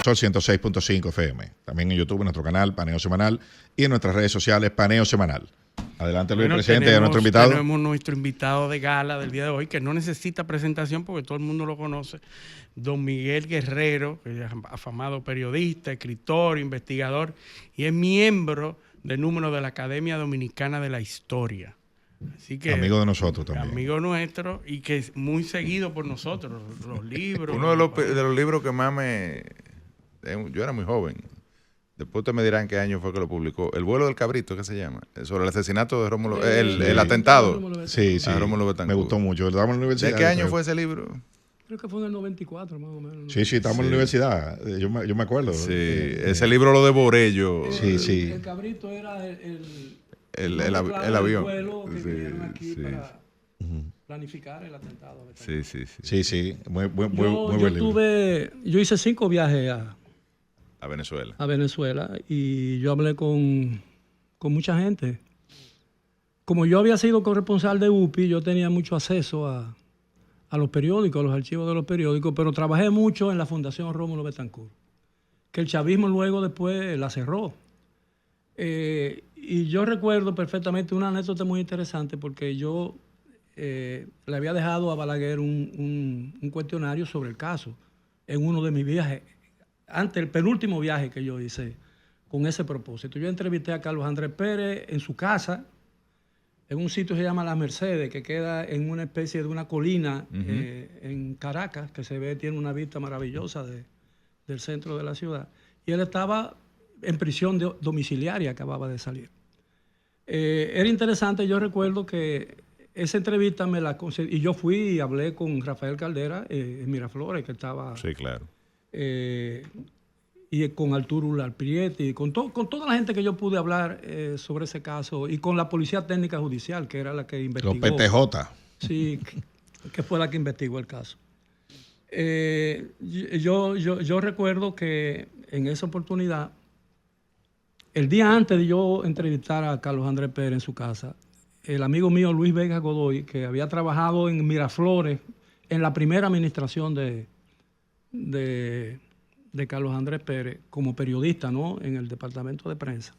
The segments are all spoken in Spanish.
Sol 106.5 FM. También en YouTube, en nuestro canal Paneo Semanal y en nuestras redes sociales Paneo Semanal. Adelante, Luis, presidente, y a nuestro invitado. Tenemos nuestro invitado de gala del día de hoy, que no necesita presentación porque todo el mundo lo conoce, don Miguel Guerrero, que es afamado periodista, escritor, investigador, y es miembro del número de la Academia Dominicana de la Historia. Así que, amigo de nosotros también. Amigo nuestro y que es muy seguido por nosotros, los libros. Uno de los libros que más yo era muy joven. Después ustedes me dirán qué año fue que lo publicó. El vuelo del cabrito, ¿qué se llama? Sobre el asesinato de Rómulo, el atentado sí, a Rómulo Betancourt. Me gustó mucho. Estábamos en la universidad. ¿De qué año fue ese libro? Creo que fue en el 94, más o menos. Sí, estábamos en la universidad. Yo me acuerdo. Sí, ese libro lo devoré yo. Sí. El cabrito era el avión. Vuelo que vinieron aquí para planificar el atentado. Sí. Muy buen libro. Yo hice 5 viajes a Venezuela. A Venezuela y yo hablé con mucha gente. Como yo había sido corresponsal de UPI, yo tenía mucho acceso a los periódicos, a los archivos de los periódicos, pero trabajé mucho en la Fundación Rómulo Betancourt, que el chavismo luego después la cerró. Y yo recuerdo perfectamente una anécdota muy interesante porque yo le había dejado a Balaguer un cuestionario sobre el caso en uno de mis viajes, el penúltimo viaje que yo hice con ese propósito. Yo entrevisté a Carlos Andrés Pérez en su casa, en un sitio que se llama Las Mercedes, que queda en una especie de una colina en Caracas, que tiene una vista maravillosa del centro de la ciudad. Y él estaba en prisión domiciliaria, acababa de salir. Era interesante, yo recuerdo que esa entrevista me la concedí, y yo fui y hablé con Rafael Caldera en Miraflores, que estaba... Sí, claro. Y con Arturo Ularprieti, y con toda la gente que yo pude hablar sobre ese caso, y con la Policía Técnica Judicial, que era la que investigó. Los PTJ. Sí, que fue la que investigó el caso. Yo recuerdo que en esa oportunidad, el día antes de yo entrevistar a Carlos Andrés Pérez en su casa, el amigo mío Luis Vega Godoy, que había trabajado en Miraflores en la primera administración de Carlos Andrés Pérez como periodista, ¿no?, en el departamento de prensa.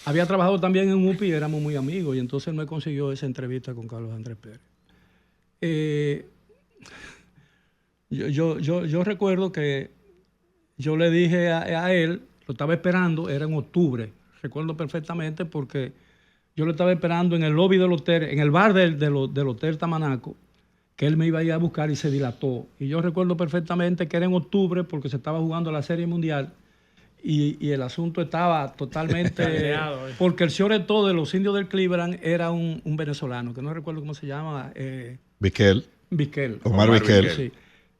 Había trabajado también en UPI y éramos muy amigos, y entonces él me consiguió esa entrevista con Carlos Andrés Pérez. Yo recuerdo que yo le dije a él, lo estaba esperando, era en octubre, recuerdo perfectamente porque yo lo estaba esperando en el lobby del hotel, en el bar del Hotel Tamanaco, que él me iba a ir a buscar y se dilató. Y yo recuerdo perfectamente que era en octubre porque se estaba jugando la Serie Mundial y el asunto estaba totalmente... porque el sobre todo de los indios del Cleveland era un venezolano, que no recuerdo cómo se llama. Vizquel. Omar Vizquel. Sí.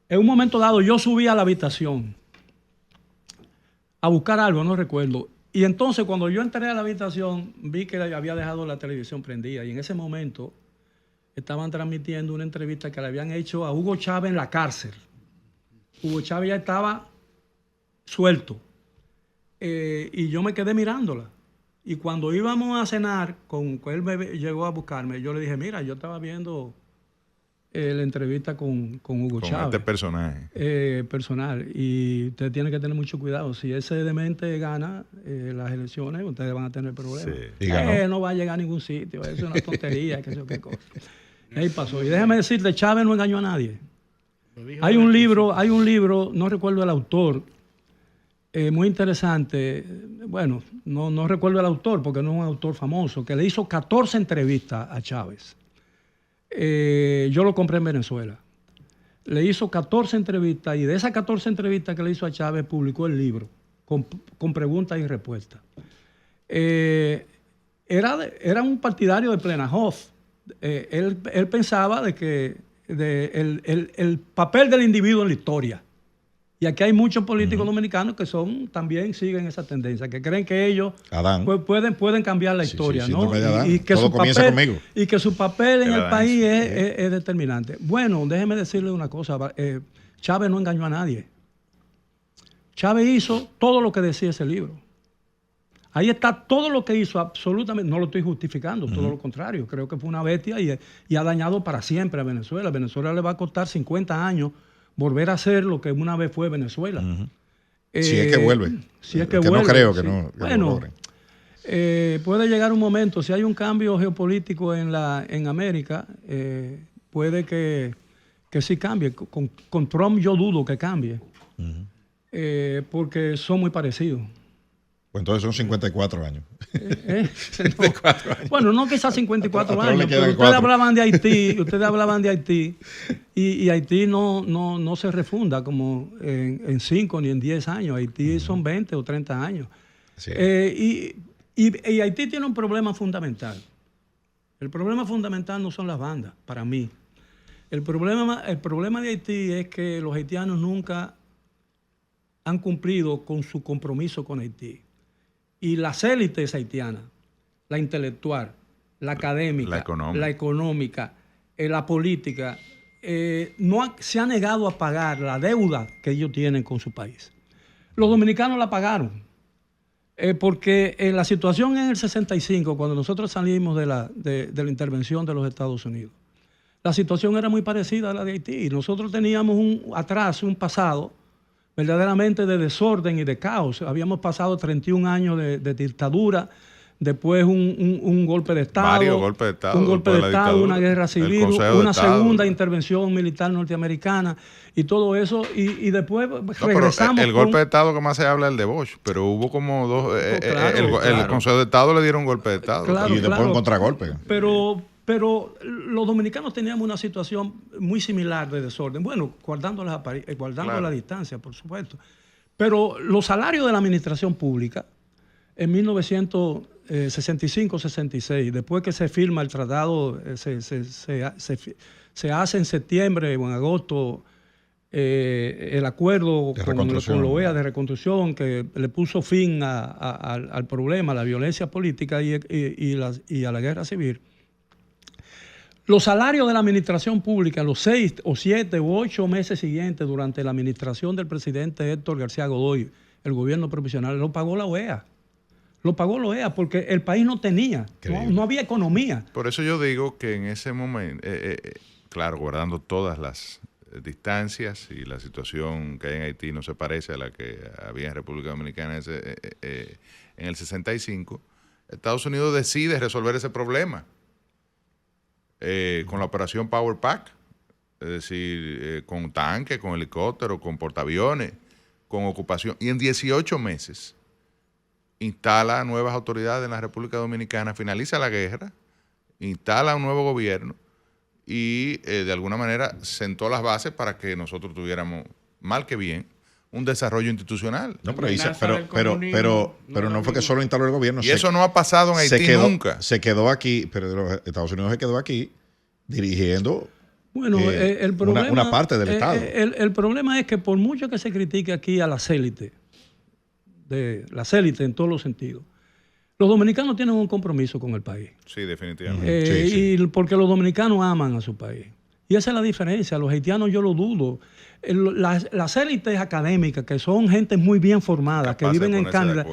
En un momento dado yo subí a la habitación a buscar algo, no recuerdo. Y entonces cuando yo entré a la habitación vi que había dejado la televisión prendida y en ese momento estaban transmitiendo una entrevista que le habían hecho a Hugo Chávez en la cárcel. Hugo Chávez ya estaba suelto. Y yo me quedé mirándola. Y cuando íbamos a cenar, él me llegó a buscarme, yo le dije, mira, yo estaba viendo la entrevista con Hugo Chávez. Este personaje. Personal. Y usted tiene que tener mucho cuidado. Si ese demente gana las elecciones, ustedes van a tener problemas. Sí. No va a llegar a ningún sitio. Eso es una tontería, qué sé yo qué cosa. Ahí pasó. Y déjame decirte, Chávez no engañó a nadie. Hay un libro, no recuerdo el autor, muy interesante. Bueno, no recuerdo el autor porque no es un autor famoso, que le hizo 14 entrevistas a Chávez. Yo lo compré en Venezuela. Le hizo 14 entrevistas y de esas 14 entrevistas que le hizo a Chávez publicó el libro con preguntas y respuestas. Era un partidario de Plenahoff. Él pensaba de que el papel del individuo en la historia. Y aquí hay muchos políticos dominicanos que también siguen esa tendencia, que creen que ellos pueden cambiar la historia, ¿no? Y que todo comienza conmigo. Y que su papel en el país es determinante. Bueno, déjeme decirle una cosa. Chávez no engañó a nadie. Chávez hizo todo lo que decía ese libro. Ahí está todo lo que hizo, absolutamente. No lo estoy justificando, todo lo contrario. Creo que fue una bestia y ha dañado para siempre a Venezuela. A Venezuela le va a costar 50 años volver a ser lo que una vez fue Venezuela. Si es que vuelve. Si es que vuelve. No creo que sí. no Bueno, lo logren. Puede llegar un momento, si hay un cambio geopolítico en América, puede que sí cambie. Con Trump yo dudo que cambie, porque son muy parecidos. Pues entonces son 54 años. 54 años. Bueno, no quizás 54 A Trump años, le quedan pero 4. ustedes hablaban de Haití y Haití no se refunda como en 5 ni en 10 años. Haití son 20 o 30 años. Sí. Y Haití tiene un problema fundamental. El problema fundamental no son las bandas, para mí. El problema de Haití es que los haitianos nunca han cumplido con su compromiso con Haití. Y las élites haitianas, la intelectual, la académica, la económica, la política, se han negado a pagar la deuda que ellos tienen con su país. Los dominicanos la pagaron. Porque en la situación en el 65, cuando nosotros salimos de la intervención de los Estados Unidos, la situación era muy parecida a la de Haití. Nosotros teníamos un pasado verdaderamente de desorden y de caos. Habíamos pasado 31 años de dictadura, después un golpe de Estado, varios golpes de Estado, un golpe de Estado, una guerra civil, una segunda intervención militar norteamericana y todo eso, y después regresamos. El golpe de Estado que más se habla es el de Bosch, pero hubo como dos. El Consejo de Estado le dieron un golpe de Estado. Y después un contragolpe. Pero los dominicanos teníamos una situación muy similar de desorden. Bueno, guardando la distancia, por supuesto. Pero los salarios de la administración pública en 1965-66, después que se firma el tratado, se hace en septiembre o en agosto el acuerdo con la OEA de reconstrucción que le puso fin al problema, a la violencia política y a la guerra civil. Los salarios de la administración pública, los 6 o 7 u 8 meses siguientes durante la administración del presidente Héctor García Godoy, el gobierno provisional, lo pagó la OEA. Lo pagó la OEA porque el país no tenía, no había economía. Por eso yo digo que en ese momento, claro, guardando todas las distancias y la situación que hay en Haití no se parece a la que había en República Dominicana en el 65, Estados Unidos decide resolver ese problema. Con la operación Power Pack, es decir, con tanques, con helicópteros, con portaaviones, con ocupación. Y en 18 meses instala nuevas autoridades en la República Dominicana, finaliza la guerra, instala un nuevo gobierno y de alguna manera sentó las bases para que nosotros tuviéramos, mal que bien, un desarrollo institucional. No, pero no fue que solo instaló el gobierno. Y eso no ha pasado en Haití nunca. Se quedó aquí, pero Estados Unidos se quedó aquí dirigiendo el problema, una parte del Estado. El problema es que por mucho que se critique aquí a las élites en todos los sentidos, los dominicanos tienen un compromiso con el país. Sí, definitivamente. Y porque los dominicanos aman a su país. Y esa es la diferencia. Los haitianos yo lo dudo. Las élites académicas, que son gente muy bien formada, que viven en Canadá,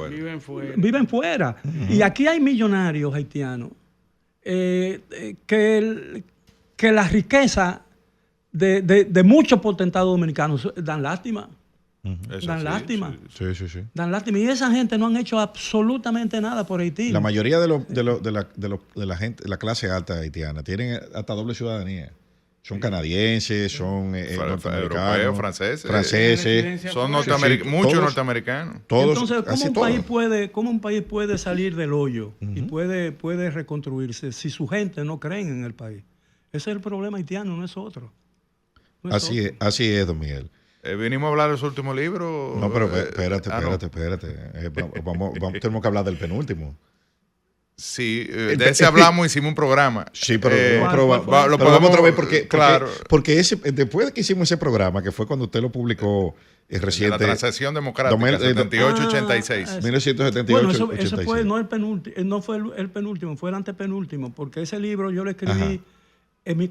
viven fuera. Y aquí hay millonarios haitianos que la riqueza de muchos potentados dominicanos dan lástima. Dan lástima. Sí. Dan lástima. Y esa gente no han hecho absolutamente nada por Haití. La mayoría de la gente, la clase alta haitiana, tienen hasta doble ciudadanía. Son canadienses, son europeos, franceses, son muchos norteamericanos. Entonces, ¿cómo un país puede salir del hoyo y puede reconstruirse si su gente no cree en el país? Ese es el problema haitiano, no es otro. Así es, don Miguel. Vinimos a hablar de su último libro. No, pero espérate. Tenemos que hablar del penúltimo. Sí, de ese hablamos, hicimos un programa. Sí, pero lo podemos otra vez porque después de que hicimos ese programa, que fue cuando usted lo publicó reciente. La Transición Democrática, 78-86. 1978. Bueno, eso fue, no fue el penúltimo, fue el antepenúltimo, porque ese libro yo lo escribí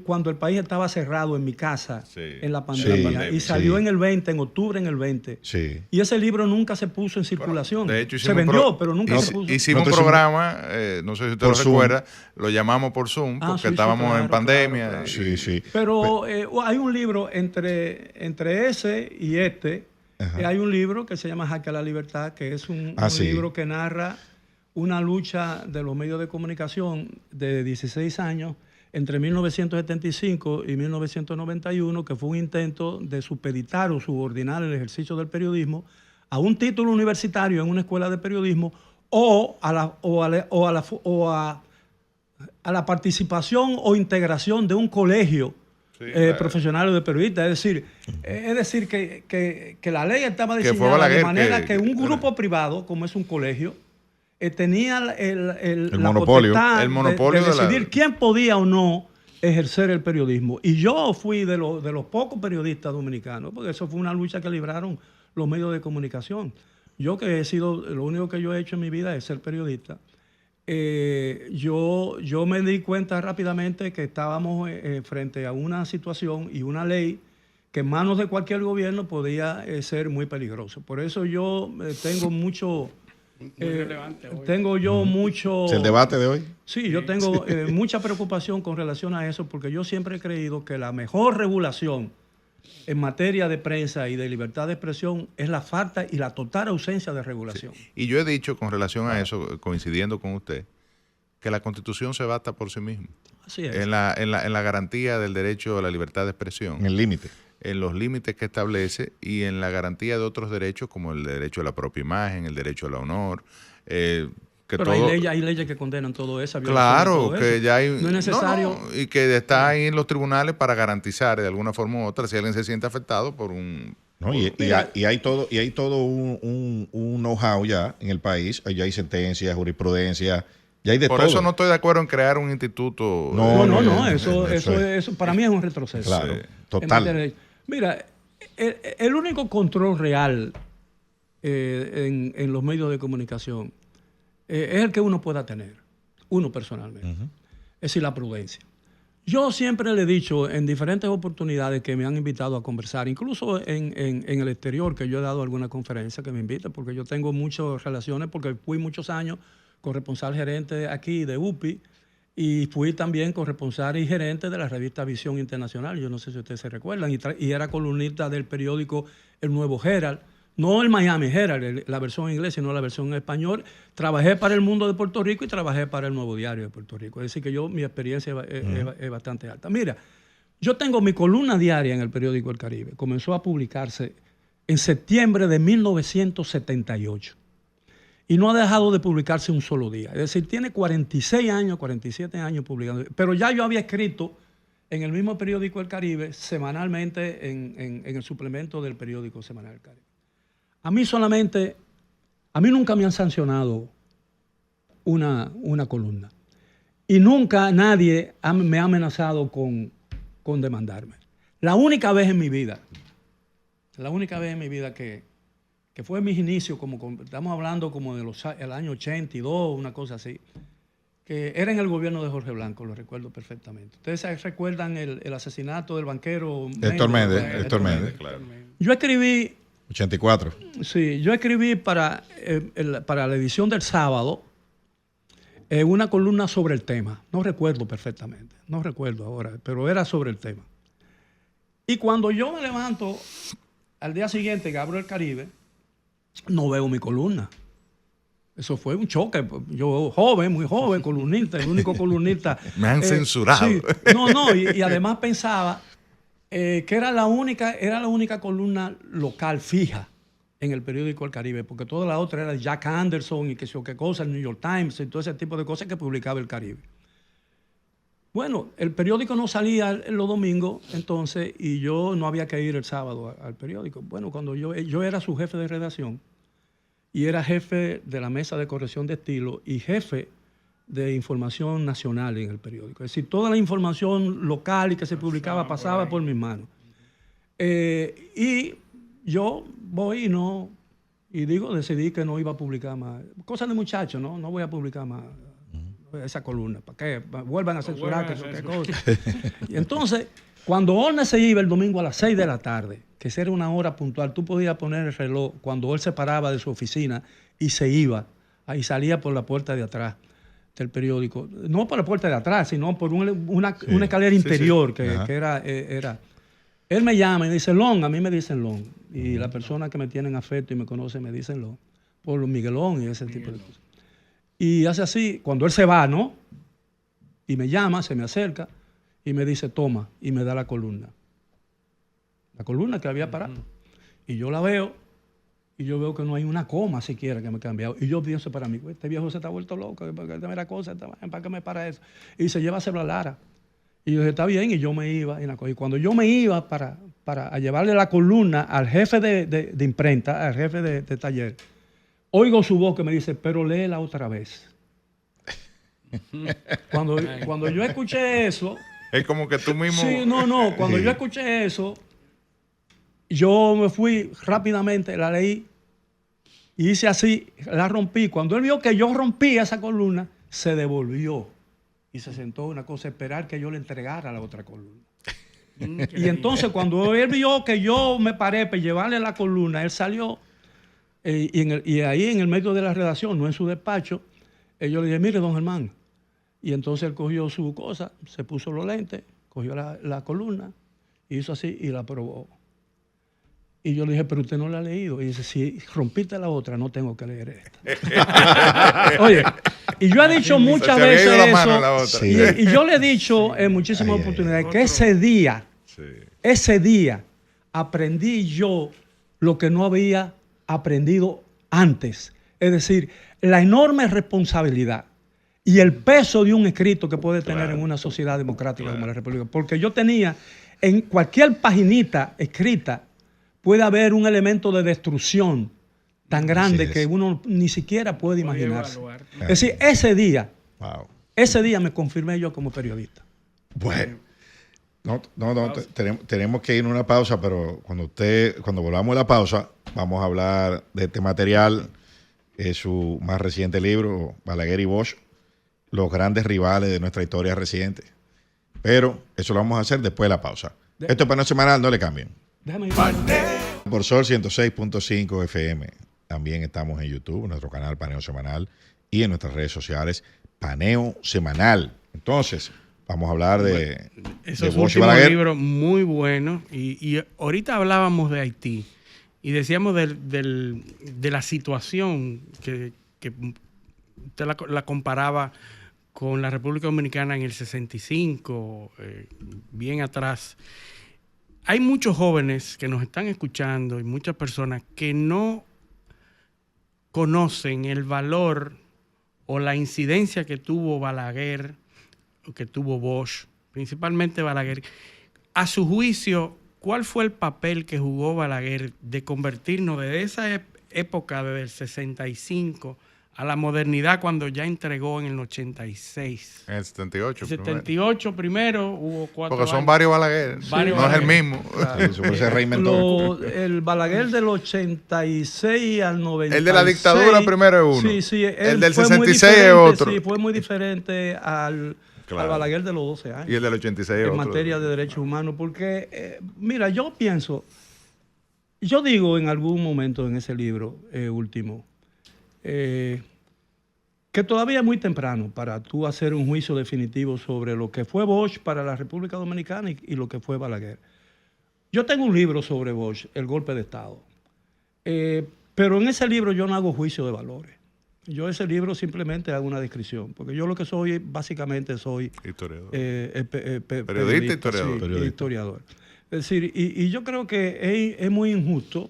cuando el país estaba cerrado en mi casa, en la pandemia, y salió en octubre en el 20. Sí. Y ese libro nunca se puso en circulación. De hecho, se vendió, pero nunca se puso. Hicimos un programa, no sé si usted lo recuerda, lo llamamos por Zoom, porque estábamos en pandemia. Claro. Sí. Pero hay un libro entre ese y este, Hay un libro que se llama Jaque a la Libertad, que es un libro que narra una lucha de los medios de comunicación de 16 años entre 1975 y 1991, que fue un intento de supeditar o subordinar el ejercicio del periodismo a un título universitario en una escuela de periodismo o a la participación o integración de un colegio profesional de periodistas. Es decir, que la ley estaba diseñada de manera que un grupo privado, como es un colegio, tenía la monopolio, potestad de decidir quién podía o no ejercer el periodismo. Y yo fui de los pocos periodistas dominicanos, porque eso fue una lucha que libraron los medios de comunicación. Yo lo único que yo he hecho en mi vida es ser periodista. Yo me di cuenta rápidamente que estábamos frente a una situación y una ley que en manos de cualquier gobierno podía ser muy peligroso. Por eso yo tengo mucho... relevante hoy. Tengo yo mucho... ¿Es el debate de hoy? Sí, yo tengo mucha preocupación con relación a eso, porque yo siempre he creído que la mejor regulación en materia de prensa y de libertad de expresión es la falta y la total ausencia de regulación. Sí. Y yo he dicho con relación a eso, coincidiendo con usted, que la Constitución se basta por sí misma. Así es. En la garantía del derecho a la libertad de expresión. En el límite. En los límites que establece y en la garantía de otros derechos como el derecho a la propia imagen, el derecho al honor. Pero hay leyes que condenan todo eso. Claro, todo que eso. ya hay... No es necesario... y que está ahí en los tribunales para garantizar de alguna forma u otra si alguien se siente afectado por un... No, y hay todo un know-how ya en el país. Ya hay sentencias, jurisprudencia, ya hay de todo. Por eso no estoy de acuerdo en crear un instituto. No, eso para mí es un retroceso. Claro, total. Mira, el único control real en los medios de comunicación es el que uno pueda tener, uno personalmente. Es decir, la prudencia. Yo siempre le he dicho en diferentes oportunidades que me han invitado a conversar, incluso en el exterior, que yo he dado alguna conferencia que me invitan, porque yo tengo muchas relaciones, porque fui muchos años corresponsal gerente aquí de UPI, y fui también corresponsal y gerente de la revista Visión Internacional. Yo no sé si ustedes se recuerdan. Y era columnista del periódico El Nuevo Herald. No el Miami Herald, la versión en inglés, sino la versión en español. Trabajé para El Mundo de Puerto Rico y trabajé para El Nuevo Diario de Puerto Rico. Es decir, que mi experiencia es bastante alta. Mira, yo tengo mi columna diaria en el periódico El Caribe. Comenzó a publicarse en septiembre de 1978. Y no ha dejado de publicarse un solo día. Es decir, tiene 46 años, 47 años publicando. Pero ya yo había escrito en el mismo periódico El Caribe, semanalmente, en el suplemento del periódico Semanal El Caribe. A mí nunca me han sancionado una columna. Y nunca nadie me ha amenazado con demandarme. La única vez en mi vida que fue en mis inicios, estamos hablando como el año 82, una cosa así, que era en el gobierno de Jorge Blanco, lo recuerdo perfectamente. ¿Ustedes recuerdan el asesinato del banquero Héctor Méndez, claro. Yo escribí... 84. Sí, yo escribí para la edición del sábado una columna sobre el tema. No recuerdo perfectamente, no recuerdo ahora, pero era sobre el tema. Y cuando yo me levanto al día siguiente que abro El Caribe, no veo mi columna. Eso fue un choque. Yo muy joven, columnista, el único columnista. Me han censurado. Sí, y además pensaba que era la única columna local fija en el periódico El Caribe, porque toda la otra era Jack Anderson y qué cosa, el New York Times y todo ese tipo de cosas que publicaba El Caribe. Bueno, el periódico no salía los domingos, entonces, y yo no había que ir el sábado al periódico. Bueno, cuando yo era su jefe de redacción y era jefe de la mesa de corrección de estilo y jefe de información nacional en el periódico. Es decir, toda la información local y que se publicaba pasaba por mis manos. Y yo voy decidí que no iba a publicar más. Cosas de muchachos, ¿no? No voy a publicar más esa columna. ¿Para qué? Vuelvan a censurar qué cosa. Y entonces, cuando Orne se iba el domingo a las 6 de la tarde, que esa era una hora puntual, tú podías poner el reloj cuando él se paraba de su oficina y se iba, ahí salía por la puerta de atrás del periódico. No por la puerta de atrás, sino por una escalera interior que era... Él me llama y dice, Long, a mí me dicen Long. Y la persona que me tienen afecto y me conoce me dicen Long. Por los Miguelón y ese tipo de cosas. Y hace así, cuando él se va, ¿no? Y me llama, se me acerca y me dice, toma, y me da la columna. La columna que había parado. Y yo la veo, y yo veo que no hay una coma siquiera que me ha cambiado. Y yo pienso para mí, este viejo se está vuelto loco, ¿para qué me para eso? Y dice, llévaselo a Lara. Y yo dije, está bien, y yo me iba. Y cuando yo me iba para a llevarle la columna al jefe de imprenta, al jefe de taller, oigo su voz que me dice, pero léela otra vez. Cuando yo escuché eso... Es como que tú mismo... Sí, no. Cuando yo escuché eso, yo me fui rápidamente, la leí y hice así, la rompí. Cuando él vio que yo rompí esa columna, se devolvió y se sentó una cosa, esperar que yo le entregara la otra columna. Y entonces cuando él vio que yo me paré para llevarle la columna, él salió y ahí en el medio de la redacción, no en su despacho, yo le dije, mire, don Germán. Y entonces él cogió su cosa, se puso los lentes, cogió la columna, hizo así y la probó. Y yo le dije, pero usted no la ha leído. Y dice, si rompiste la otra, no tengo que leer esta. Oye, y yo he dicho muchas veces eso, y yo le he dicho en muchísimas oportunidades que ese día aprendí yo lo que no había aprendido antes. Es decir, la enorme responsabilidad y el peso de un escrito que puede tener en una sociedad democrática como la República. Porque yo tenía, en cualquier paginita escrita, puede haber un elemento de destrucción tan grande que uno ni siquiera puede imaginarse. Es decir, ese día me confirmé yo como periodista. Bueno, tenemos que ir a una pausa, pero cuando volvamos a la pausa, vamos a hablar de este material, su más reciente libro, Balaguer y Bosch, los grandes rivales de nuestra historia reciente. Pero eso lo vamos a hacer después de la pausa. Esto es Paneo Semanal, no le cambien. Déjame ir. Por Sol 106.5 FM. También estamos en YouTube, en nuestro canal Paneo Semanal, y en nuestras redes sociales Paneo Semanal. Entonces, vamos a hablar de esos Bosch y últimos Balaguer. libros muy buenos. Y ahorita hablábamos de Haití y decíamos de la situación que usted la comparaba con la República Dominicana en el 65, bien atrás. Hay muchos jóvenes que nos están escuchando y muchas personas que no conocen el valor o la incidencia que tuvo Balaguer o que tuvo Bosch, principalmente Balaguer. A su juicio, ¿cuál fue el papel que jugó Balaguer de convertirnos desde esa época, desde el 65, a la modernidad cuando ya entregó en el 86? En el 78. En el 78 primero hubo 4 Porque son años. varios Balaguer. Varios no Balaguer. es el mismo. Se reinventó. El Balaguer del 86 al 96. El de la dictadura primero es uno. Sí. El del 66 es otro. Sí, fue muy diferente al Balaguer de los 12 años. Y el del 86 es en otro. materia de derechos humanos. Porque, mira, yo digo en algún momento en ese libro último, que todavía es muy temprano para tú hacer un juicio definitivo sobre lo que fue Bosch para la República Dominicana y lo que fue Balaguer. Yo tengo un libro sobre Bosch, El golpe de Estado, pero en ese libro yo no hago juicio de valores. Yo ese libro simplemente hago una descripción, porque yo lo que soy, básicamente soy historiador. Periodista, historiador. Sí, historiador. Es decir, y yo creo que es muy injusto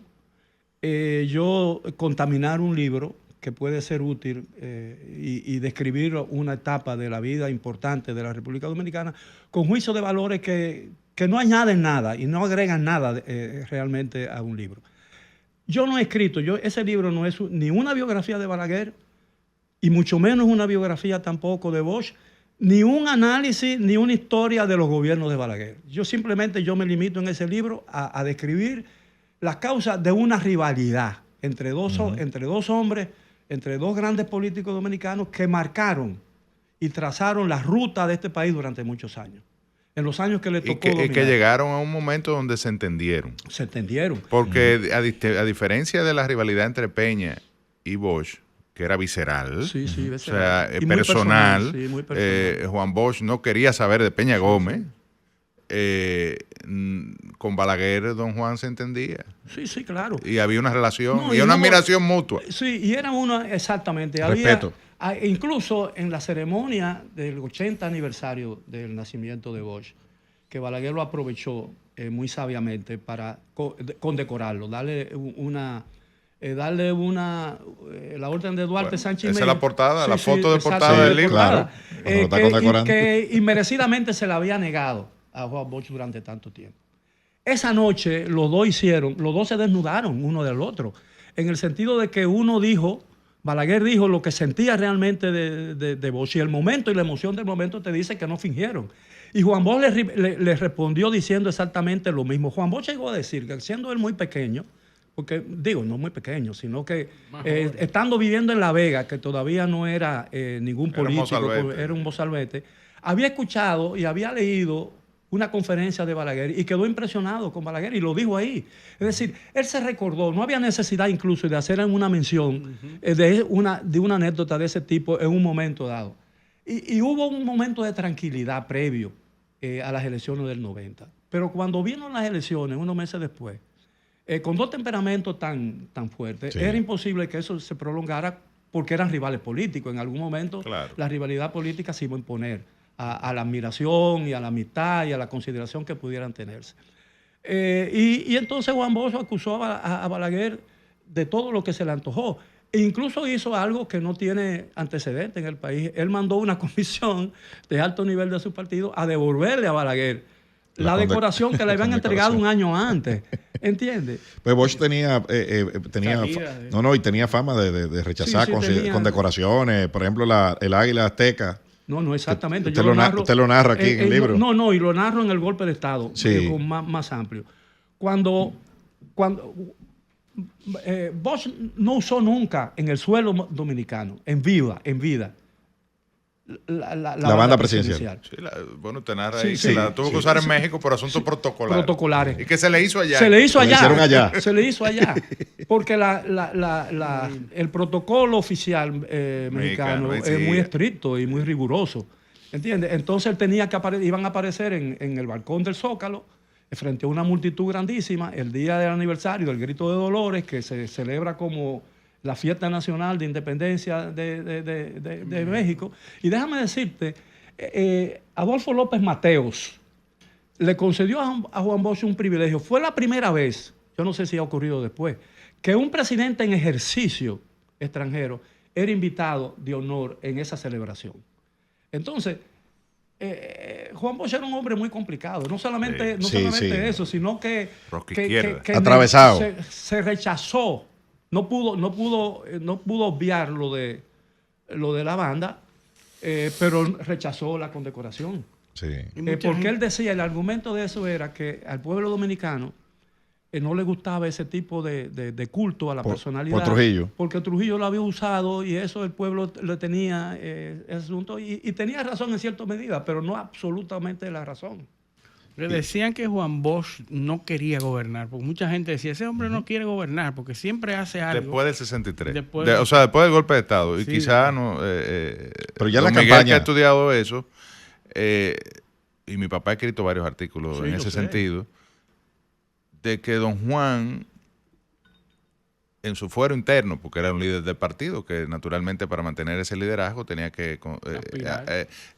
yo contaminar un libro que puede ser útil y describir una etapa de la vida importante de la República Dominicana con juicio de valores que no añaden nada y no agregan nada realmente a un libro. Yo no he escrito, ese libro no es ni una biografía de Balaguer y mucho menos una biografía tampoco de Bosch, ni un análisis, ni una historia de los gobiernos de Balaguer. Yo me limito en ese libro a describir las causas de una rivalidad entre dos hombres, entre dos grandes políticos dominicanos que marcaron y trazaron la ruta de este país durante muchos años. En los años que le tocó dominar. Y que llegaron a un momento donde se entendieron. Se entendieron. Porque a diferencia de la rivalidad entre Peña y Bosch, que era visceral, sí, o sea, personal, muy personal. Juan Bosch no quería saber de Peña Gómez. con Balaguer, don Juan se entendía. Sí, sí, claro. Y había una relación, No, y y una no- admiración mutua. Sí, y era una, exactamente. Respeto. Incluso en la ceremonia del 80 aniversario del nacimiento de Bosch, que Balaguer lo aprovechó muy sabiamente para condecorarlo, la orden de Duarte Bueno, Sánchez esa es Mella. la portada, la foto de exacto, portada del libro. portada. Claro, cuando lo está condecorando. Que inmerecidamente se le había negado a Juan Bosch durante tanto tiempo. Esa noche los dos se desnudaron uno del otro, en el sentido de que Balaguer dijo lo que sentía realmente de Bosch, y el momento y la emoción del momento te dice que no fingieron. Y Juan Bosch le respondió diciendo exactamente lo mismo. Juan Bosch llegó a decir que siendo él muy pequeño, porque digo, no muy pequeño, sino que estando viviendo en La Vega, que todavía no era ningún político, era un mozalbete, había escuchado y había leído una conferencia de Balaguer y quedó impresionado con Balaguer y lo dijo ahí. Es decir, él se recordó, no había necesidad incluso de hacer una mención de una anécdota de ese tipo en un momento dado. Y hubo un momento de tranquilidad previo a las elecciones del 90. Pero cuando vino las elecciones, unos meses después, con dos temperamentos tan fuertes, era imposible que eso se prolongara porque eran rivales políticos. En algún momento la rivalidad política se iba a imponer a la admiración y a la amistad y a la consideración que pudieran tenerse. Y entonces Juan Bosch acusó a Balaguer de todo lo que se le antojó. E incluso hizo algo que no tiene antecedente en el país. Él mandó una comisión de alto nivel de su partido a devolverle a Balaguer la decoración que le habían entregado un año antes. ¿Entiendes? Pues Bosch tenía fama de rechazar condecoraciones. Por ejemplo, el águila azteca. No, exactamente. Usted lo narra aquí en el libro. No, y lo narro en el golpe de Estado, con más amplio. Cuando Bosch no usó nunca en el suelo dominicano, en vida, la banda presidencial. Sí, bueno, te narra ahí que la tuvo que usar en México por asuntos protocolares. Y que se le hizo allá. Se le hizo allá. Se le hizo allá. Porque el protocolo oficial mexicano es muy estricto y muy riguroso. ¿Entiendes? Entonces él tenía que iban a aparecer en el balcón del Zócalo, frente a una multitud grandísima, el día del aniversario del Grito de Dolores, que se celebra como la fiesta nacional de independencia de México. Y déjame decirte, Adolfo López Mateos le concedió a Juan Bosch un privilegio. Fue la primera vez, yo no sé si ha ocurrido después, que un presidente en ejercicio extranjero era invitado de honor en esa celebración. Entonces, Juan Bosch era un hombre muy complicado. No solamente eso, sino que atravesado. Se rechazó. No pudo obviar lo de la banda, pero rechazó la condecoración. Sí. Porque él decía, el argumento de eso era que al pueblo dominicano no le gustaba ese tipo de culto a la personalidad. Por Trujillo. Porque Trujillo lo había usado y eso el pueblo le tenía ese asunto. Y tenía razón en cierta medida, pero no absolutamente la razón. Le decían que Juan Bosch no quería gobernar, porque mucha gente decía, ese hombre no quiere gobernar, porque siempre hace algo. Después del 63. Después del golpe de Estado. Y sí, quizá no... pero ya la Miguel, campaña... que ha estudiado eso, y mi papá ha escrito varios artículos en ese sentido, de que don Juan, en su fuero interno, porque era un líder del partido, que naturalmente para mantener ese liderazgo tenía que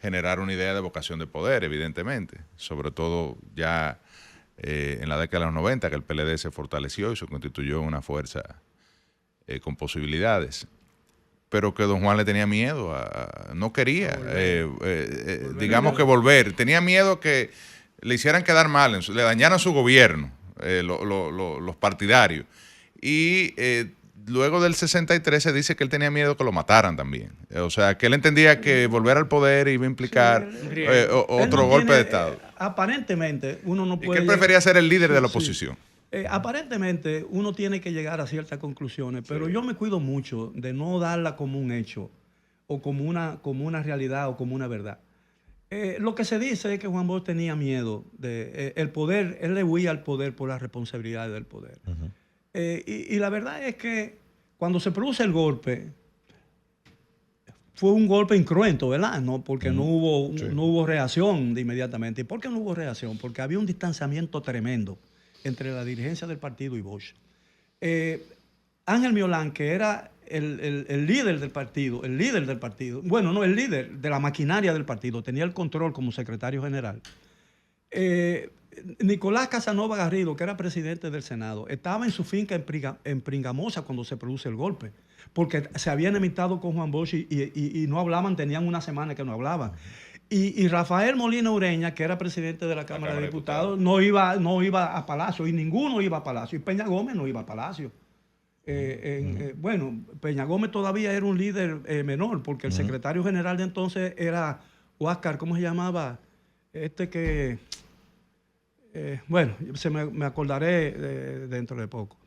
generar una idea de vocación de poder, evidentemente. Sobre todo ya en la década de los 90, que el PLD se fortaleció y se constituyó una fuerza con posibilidades. Pero que don Juan le tenía miedo, no quería, digamos que volver. Tenía miedo que le hicieran quedar mal, le dañaran su gobierno, los partidarios. Y luego del 63 se dice que él tenía miedo que lo mataran también. O sea, que él entendía que volver al poder iba a implicar otro golpe de Estado. Aparentemente, uno no puede... Y que él prefería ser el líder de la oposición. Aparentemente, uno tiene que llegar a ciertas conclusiones, pero yo me cuido mucho de no darla como un hecho o como una realidad o como una verdad. Lo que se dice es que Juan Bosch tenía miedo del poder, él le huía al poder por las responsabilidades del poder. Uh-huh. Y la verdad es que cuando se produce el golpe, fue un golpe incruento, ¿verdad? No, porque no hubo reacción de inmediatamente. ¿Y por qué no hubo reacción? Porque había un distanciamiento tremendo entre la dirigencia del partido y Bosch. Ángel Miolán, que era el líder del partido, bueno, no, el líder de la maquinaria del partido, tenía el control como secretario general. Nicolás Casanova Garrido, que era presidente del Senado, estaba en su finca en Pringamosa cuando se produce el golpe, porque se habían enemistado con Juan Bosch y no hablaban, tenían una semana que no hablaban. Y Rafael Molina Ureña, que era presidente de la Cámara de Diputados, no iba a Palacio, y ninguno iba a Palacio, y Peña Gómez no iba a Palacio. Bueno, Peña Gómez todavía era un líder menor, porque el secretario general de entonces era Huáscar, ¿cómo se llamaba? Bueno, me acordaré dentro de poco.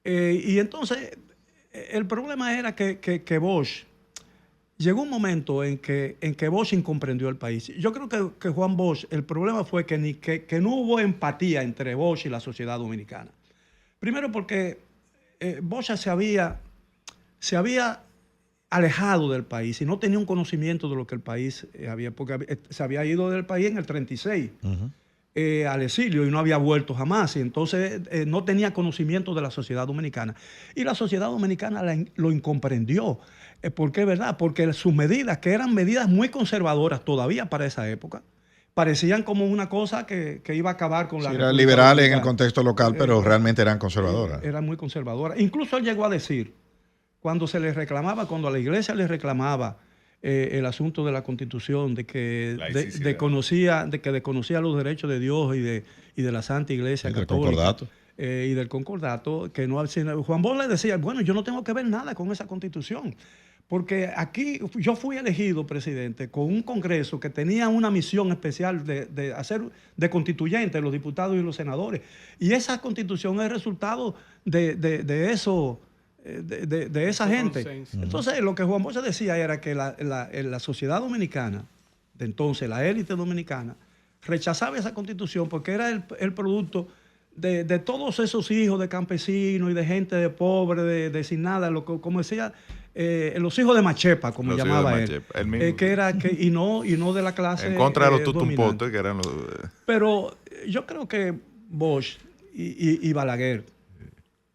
Y entonces, el problema era que Bosch, llegó un momento en que Bosch incomprendió el país. Yo creo que Juan Bosch, el problema fue que no hubo empatía entre Bosch y la sociedad dominicana. Primero porque Bosch se había alejado del país y no tenía un conocimiento de lo que el país había, porque se había ido del país en el 36 al exilio y no había vuelto jamás, y entonces no tenía conocimiento de la sociedad dominicana. Y la sociedad dominicana lo incomprendió. ¿Por qué, verdad? Porque sus medidas, que eran medidas muy conservadoras todavía para esa época, parecían como una cosa que iba a acabar con la... Eran liberales en el contexto local, pero realmente eran conservadoras. Eran muy conservadoras. Incluso él llegó a decir, cuando se les reclamaba, cuando a la iglesia les reclamaba el asunto de la Constitución, de que desconocía los derechos de Dios y de la Santa Iglesia Católica. Del concordato. Y del concordato, que no, Juan Bosch le decía, bueno, yo no tengo que ver nada con esa Constitución. Porque aquí yo fui elegido presidente con un Congreso que tenía una misión especial de hacer de constituyentes los diputados y los senadores. Y esa Constitución es resultado de eso, de esa gente. Consenso. Entonces, lo que Juan Bosch decía era que la sociedad dominicana, de entonces la élite dominicana, rechazaba esa Constitución porque era el producto de todos esos hijos de campesinos y de gente de pobre, de sin nada, como decía... los hijos de Machepa, como los llamaba él, y no de la clase en contra de los tutumpotes, que eran los... Pero yo creo que Bosch y Balaguer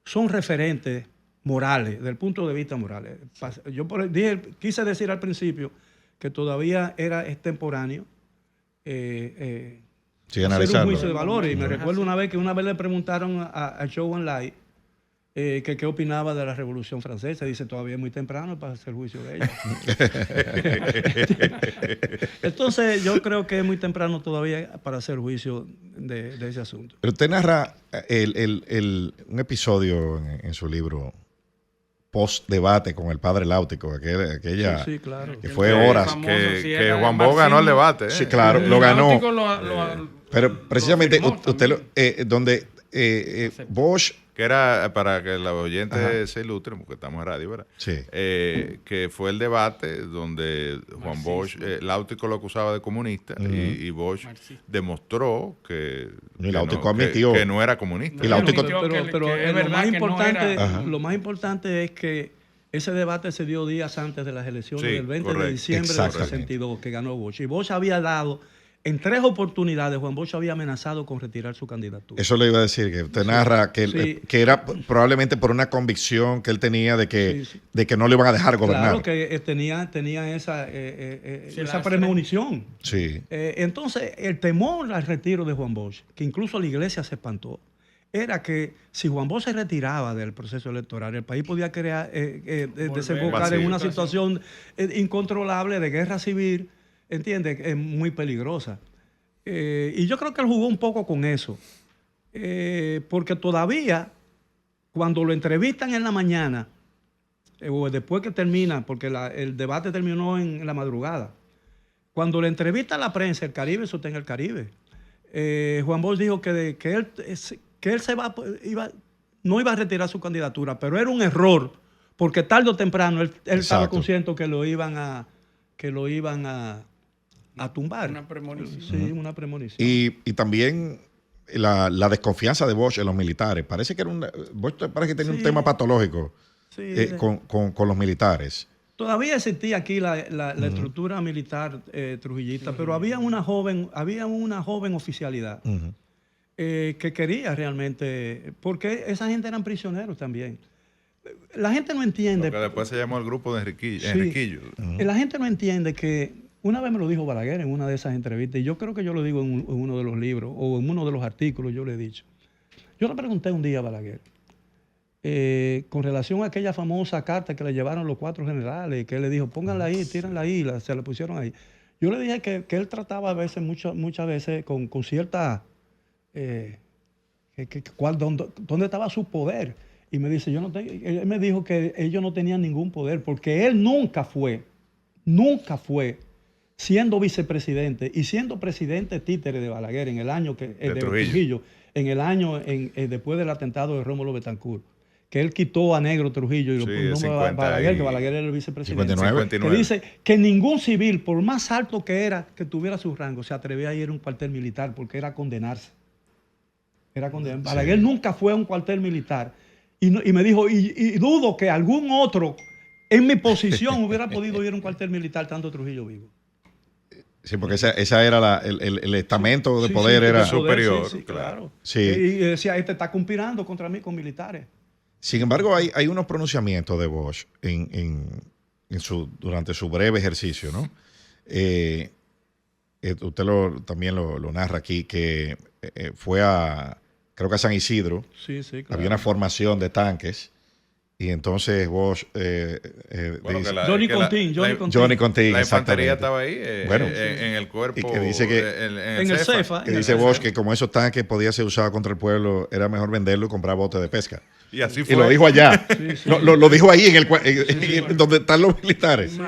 son referentes morales, desde el punto de vista moral. Yo quise decir al principio que todavía era extemporáneo hacer un juicio de valores. Y me recuerdo una vez le preguntaron a Zhou Enlai que qué opinaba de la Revolución Francesa. Dice, todavía es muy temprano para hacer juicio de ella. Entonces, yo creo que es muy temprano todavía para hacer juicio de ese asunto. Pero usted narra un episodio en su libro, post-debate con el padre Láutico, aquella sí, claro. que fue horas. Que Juan Bosch ganó el debate. Sí, claro, lo ganó. Pero precisamente, donde Bosch... Que era, para que la oyente se ilustre, porque estamos en radio, ¿verdad? Sí. Que fue el debate donde Juan Bosch, Láutico lo acusaba de comunista, y Bosch demostró que no era comunista. Y Láutico, pero lo más importante es que ese debate se dio días antes de las elecciones del 20 de diciembre del 62, que ganó Bosch. Y Bosch había dado... En 3 oportunidades, Juan Bosch había amenazado con retirar su candidatura. Eso le iba a decir, que usted narra que era probablemente por una convicción que él tenía de que no le iban a dejar gobernar. Claro que tenía esa premonición. Sí. Entonces, el temor al retiro de Juan Bosch, que incluso la iglesia se espantó, era que si Juan Bosch se retiraba del proceso electoral, el país podía desembocar en una situación incontrolable de guerra civil, ¿entiendes? Es muy peligrosa. Y yo creo que él jugó un poco con eso. Porque todavía, cuando lo entrevistan en la mañana, o después que termina, porque el debate terminó en la madrugada, cuando le entrevista a la prensa, el Caribe, eso está en el Caribe, Juan Bosch dijo que él no iba a retirar su candidatura, pero era un error, porque tarde o temprano él estaba consciente que lo iban a tumbar. Una premonición. Sí, una premonición. Y también la desconfianza de Bosch en los militares. Parece que Bosch parece que tenía un tema patológico con los militares. Todavía existía aquí la estructura militar trujillista, pero había una joven oficialidad que quería realmente, porque esa gente eran prisioneros también. La gente no entiende. Porque después se llamó el grupo de Enriquillo. Sí. Enriquillo. La gente no entiende que, una vez me lo dijo Balaguer en una de esas entrevistas, y yo creo que yo lo digo en uno de los libros, o en uno de los artículos, yo le he dicho. Yo le pregunté un día a Balaguer, con relación a aquella famosa carta que le llevaron los 4 generales, que él le dijo, pónganla ahí, tírenla ahí, se la pusieron ahí. Yo le dije que él trataba a veces, muchas veces, con cierta... ¿dónde estaba su poder? Y me dice, él me dijo que ellos no tenían ningún poder, porque él nunca fue, siendo vicepresidente y siendo presidente títere de Balaguer en el año de Trujillo, en el año después del atentado de Rómulo Betancourt, que él quitó a Negro Trujillo y lo puso a Balaguer, que Balaguer era el vicepresidente. 59. Que dice que ningún civil, por más alto que era, que tuviera su rango, se atrevía a ir a un cuartel militar porque era condenarse. Balaguer nunca fue a un cuartel militar. Y me dijo, y dudo que algún otro en mi posición hubiera podido ir a un cuartel militar tanto Trujillo vivo. Sí, porque esa era el estamento de poder, era superior. Sí, claro. Sí. Y decía, este está conspirando contra mí con militares. Sin embargo, hay unos pronunciamientos de Bosch durante su breve ejercicio, ¿no? Usted también lo narra aquí, que fue creo que a San Isidro. Sí, claro. Había una formación de tanques y entonces Bosch Johnny Contín. La infantería estaba ahí, bueno, en el cuerpo. Y que dice que en el Cefa. Que dice Bosch que como esos tanques podían ser usados contra el pueblo, era mejor venderlo y comprar botes de pesca. Y así fue. Y lo dijo allá. Sí. Lo dijo ahí donde están los militares.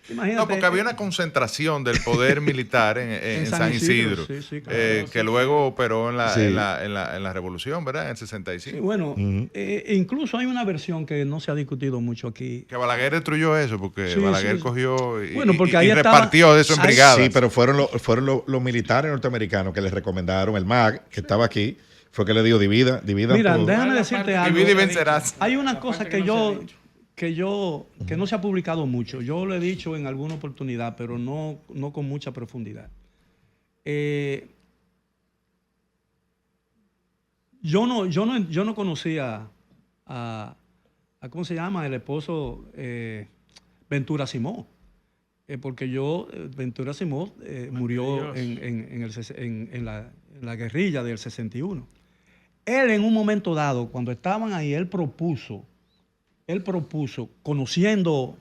Imagínate, No, porque había una concentración del poder militar en San Isidro, sí, claro, que luego operó en la revolución, ¿verdad? En el 65. Sí, bueno, incluso hay una versión que no se ha discutido mucho aquí. Que Balaguer destruyó eso, porque Balaguer cogió y ahí repartió de eso en brigadas. Sí, pero fueron los militares norteamericanos que les recomendaron, el MAG, que estaba aquí, fue que le dijo divida. Mira, déjame decirte algo. Divide y vencerás. Hay una cosa que no se ha publicado mucho. Yo lo he dicho en alguna oportunidad, pero no con mucha profundidad. Yo no conocía a ¿cómo se llama? El esposo Ventura Simó. Porque Ventura Simó murió en la guerrilla del 61. Él en un momento dado, cuando estaban ahí, él propuso, conociendo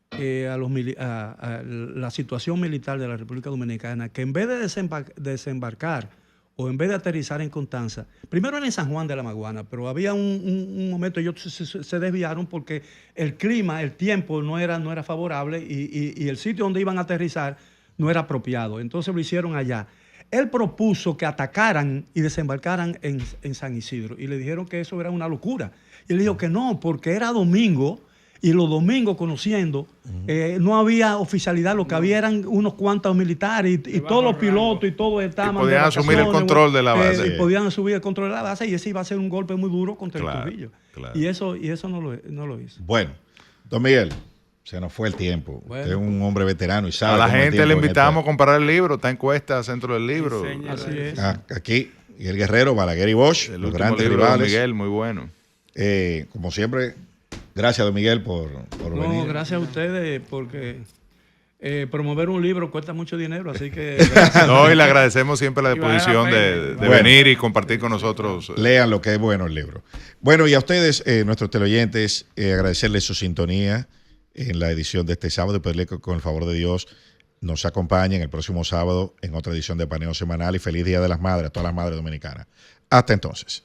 a la situación militar de la República Dominicana, que en vez de desembarcar o en vez de aterrizar en Constanza, primero era en San Juan de la Maguana, pero había un momento, ellos se desviaron porque el clima, el tiempo no era favorable y el sitio donde iban a aterrizar no era apropiado. Entonces lo hicieron allá. Él propuso que atacaran y desembarcaran en San Isidro y le dijeron que eso era una locura. Y él dijo que no, porque era domingo y los domingos, conociendo, no había oficialidad, lo que había eran unos cuantos militares y todos los pilotos y todos estaban. Y podían asumir el control de la base. Y podían asumir el control de la base y ese iba a ser un golpe muy duro contra el Trujillo. Claro. Y eso no lo hizo. Bueno, don Miguel, se nos fue el tiempo. Bueno. Usted es un hombre veterano y sabe. A la cómo el gente tiempo le en invitamos a comprar el libro, está en Cuesta, Centro del Libro. Así es. Aquí, Miguel Guerrero, Balaguer y Bosch, El los último grandes libro de rivales. Miguel, muy bueno. Como siempre, gracias, don Miguel, por venir. Gracias a ustedes porque promover un libro cuesta mucho dinero, así que... No, y le agradecemos siempre la Y vale la disposición pena. de Bueno. venir y compartir con nosotros. Lean lo que es bueno el libro. Bueno, y a ustedes, nuestros teleoyentes, agradecerles su sintonía en la edición de este sábado y pedirle que con el favor de Dios nos acompañen el próximo sábado en otra edición de Paneo Semanal y feliz Día de las Madres a todas las madres dominicanas. Hasta entonces.